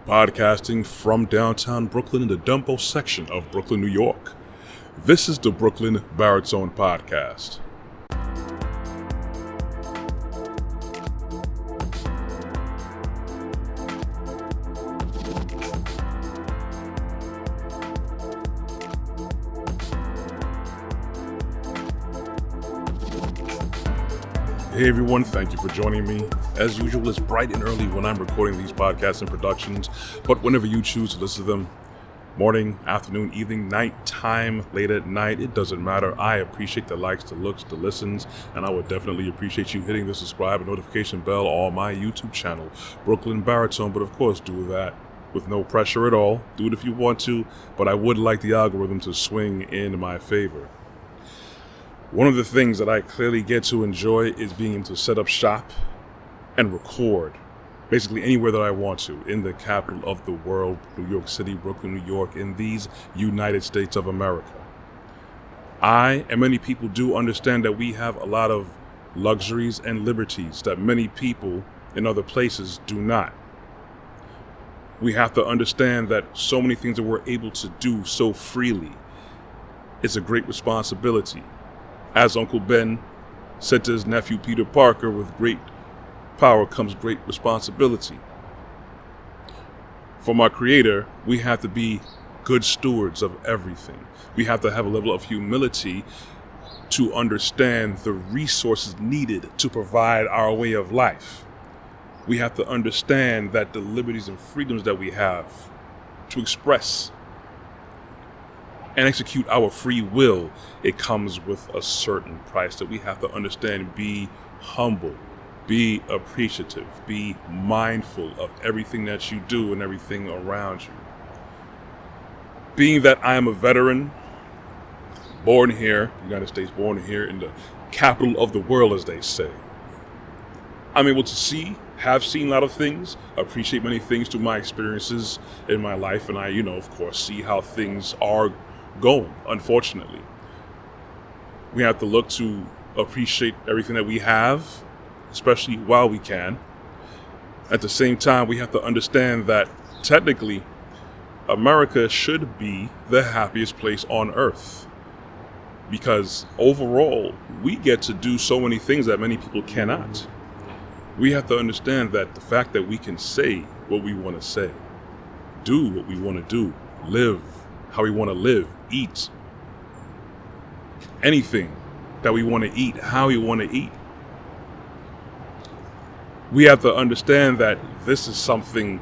podcasting from downtown Brooklyn in the Dumbo section of Brooklyn, New York. This is the Brooklyn Baritone Podcast. Hey everyone, thank you for joining me. As usual, it's bright and early when I'm recording these podcasts and productions, but whenever you choose to listen to them, morning, afternoon, evening, night time, late at night, it doesn't matter. I appreciate the likes, the looks, the listens, and I would definitely appreciate you hitting the subscribe and notification bell on my YouTube channel, Brooklyn Baritone. But of course, do that with no pressure at all. Do it if you want to, but I would like the algorithm to swing in my favor. One of the things that I clearly get to enjoy is being able to set up shop and record basically anywhere that I want to in the capital of the world, New York City, Brooklyn, New York, in these United States of America. I and many people do understand that we have a lot of luxuries and liberties that many people in other places do not. We have to understand that so many things that we're able to do so freely is a great responsibility. As Uncle Ben said to his nephew Peter Parker, with great power comes great responsibility. From our Creator, we have to be good stewards of everything. We have to have a level of humility to understand the resources needed to provide our way of life. We have to understand that the liberties and freedoms that we have to express and execute our free will, it comes with a certain price that we have to understand. Be humble, be appreciative, be mindful of everything that you do and everything around you. Being that I am a veteran, born here, United States, born here in the capital of the world, as they say, I'm able to have seen a lot of things, appreciate many things through my experiences in my life, and I, of course, see how things are going. Unfortunately, we have to look to appreciate everything that we have, especially while we can. At the same time, we have to understand that technically America should be the happiest place on earth, because overall we get to do so many things that many people cannot. We have to understand that the fact that we can say what we want to say, do what we want to do, live how we want to live, eat anything that we want to eat, how we want to eat. We have to understand that this is something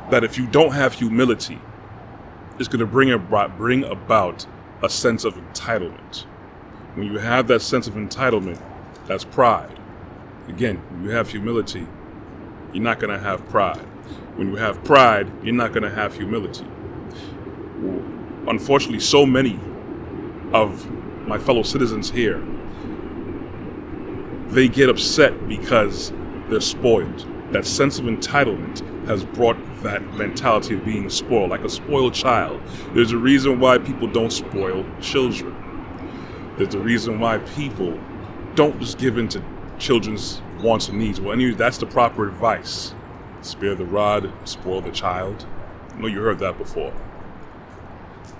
that if you don't have humility, it's going to bring about a sense of entitlement. When you have that sense of entitlement, that's pride. Again, when you have humility, you're not going to have pride. When you have pride, you're not going to have humility. Unfortunately, so many of my fellow citizens here, they get upset because they're spoiled. That sense of entitlement has brought that mentality of being spoiled, like a spoiled child. There's a reason why people don't spoil children. There's a reason why people don't just give in to children's wants and needs. Well, anyway, that's the proper advice. Spare the rod, spoil the child. I know you heard that before.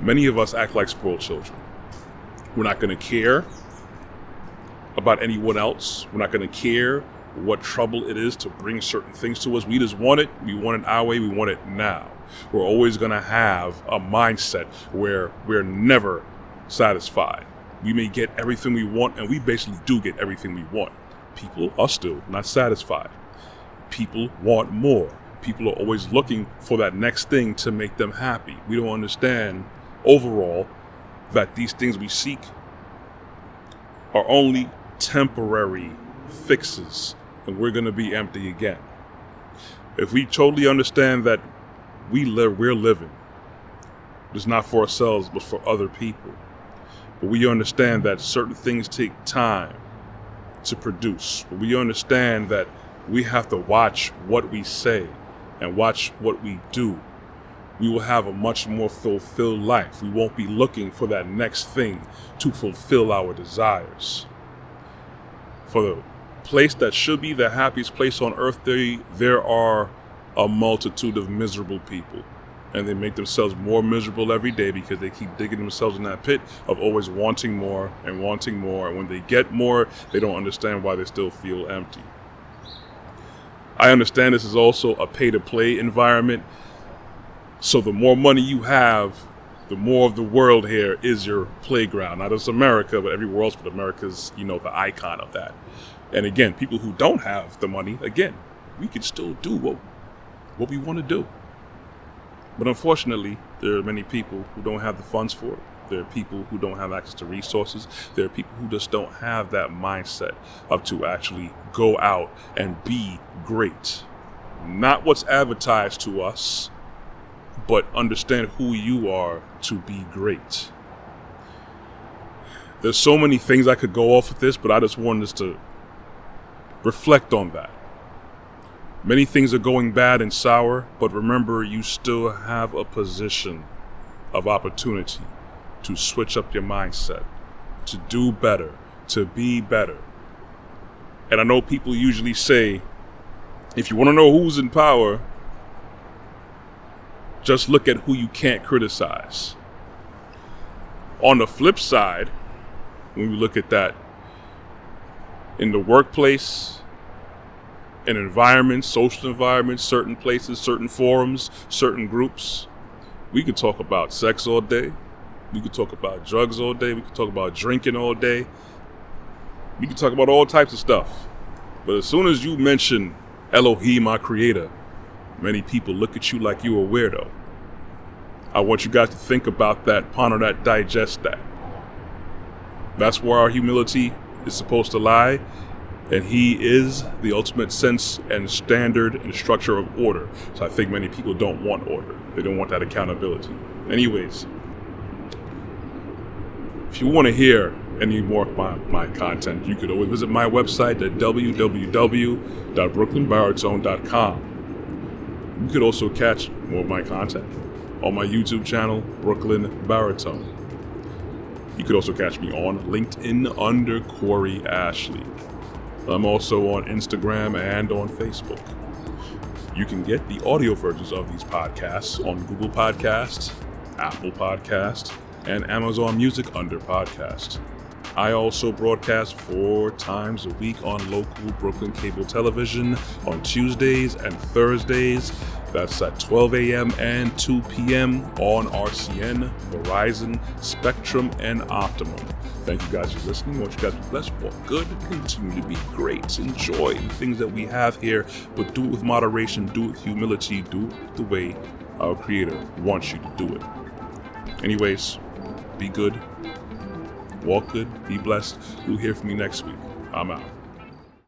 Many of us act like spoiled children. We're not going to care about anyone else. We're not going to care what trouble it is to bring certain things to us. We just want it. We want it our way. We want it now. We're always going to have a mindset where we're never satisfied. We may get everything we want, and we basically do get everything we want. People are still not satisfied. People want more. People are always looking for that next thing to make them happy. We don't understand overall that these things we seek are only temporary fixes, and we're going to be empty again. If we totally understand that we're living, it's not for ourselves but for other people, but we understand that certain things take time to produce, but we understand that we have to watch what we say and watch what we do, we will have a much more fulfilled life. We won't be looking for that next thing to fulfill our desires. For the place that should be the happiest place on earth, there are a multitude of miserable people. And they make themselves more miserable every day because they keep digging themselves in that pit of always wanting more and wanting more. And when they get more, they don't understand why they still feel empty. I understand this is also a pay-to-play environment. So the more money you have, the more of the world here is your playground. Not just America, but everywhere else. But America's, the icon of that. And again, people who don't have the money, again, we can still do what we want to do. But unfortunately, there are many people who don't have the funds for it. There are people who don't have access to resources. There are people who just don't have that mindset of to actually go out and be great. Not what's advertised to us, but understand who you are to be great. There's so many things I could go off with this, but I just wanted us to reflect on that. Many things are going bad and sour, but remember, you still have a position of opportunity to switch up your mindset, to do better, to be better. And I know people usually say, if you want to know who's in power, just look at who you can't criticize. On the flip side, when we look at that in the workplace, in environments, social environments, certain places, certain forums, certain groups, we could talk about sex all day. We could talk about drugs all day. We could talk about drinking all day. We could talk about all types of stuff. But as soon as you mention Elohim, our creator, many people look at you like you're a weirdo. I want you guys to think about that, ponder that, digest that. That's where our humility is supposed to lie. And he is the ultimate sense and standard and structure of order. So I think many people don't want order. They don't want that accountability. Anyways, if you want to hear any more of my content, you could always visit my website at www.brooklynbaritone.com. You could also catch more of my content on my YouTube channel, Brooklyn Baritone. You could also catch me on LinkedIn under Corey Ashley. I'm also on Instagram and on Facebook. You can get the audio versions of these podcasts on Google Podcasts, Apple Podcasts, and Amazon Music under Podcast. I also broadcast 4 times a week on local Brooklyn cable television on Tuesdays and Thursdays. That's at 12 a.m. and 2 p.m. on RCN, Verizon, Spectrum, and Optimum. Thank you guys for listening. I want you guys to be blessed, walk good, continue to be great, enjoy the things that we have here, but do it with moderation, do it with humility, do it the way our Creator wants you to do it. Anyways, be good, walk good, be blessed. You'll hear from me next week. I'm out.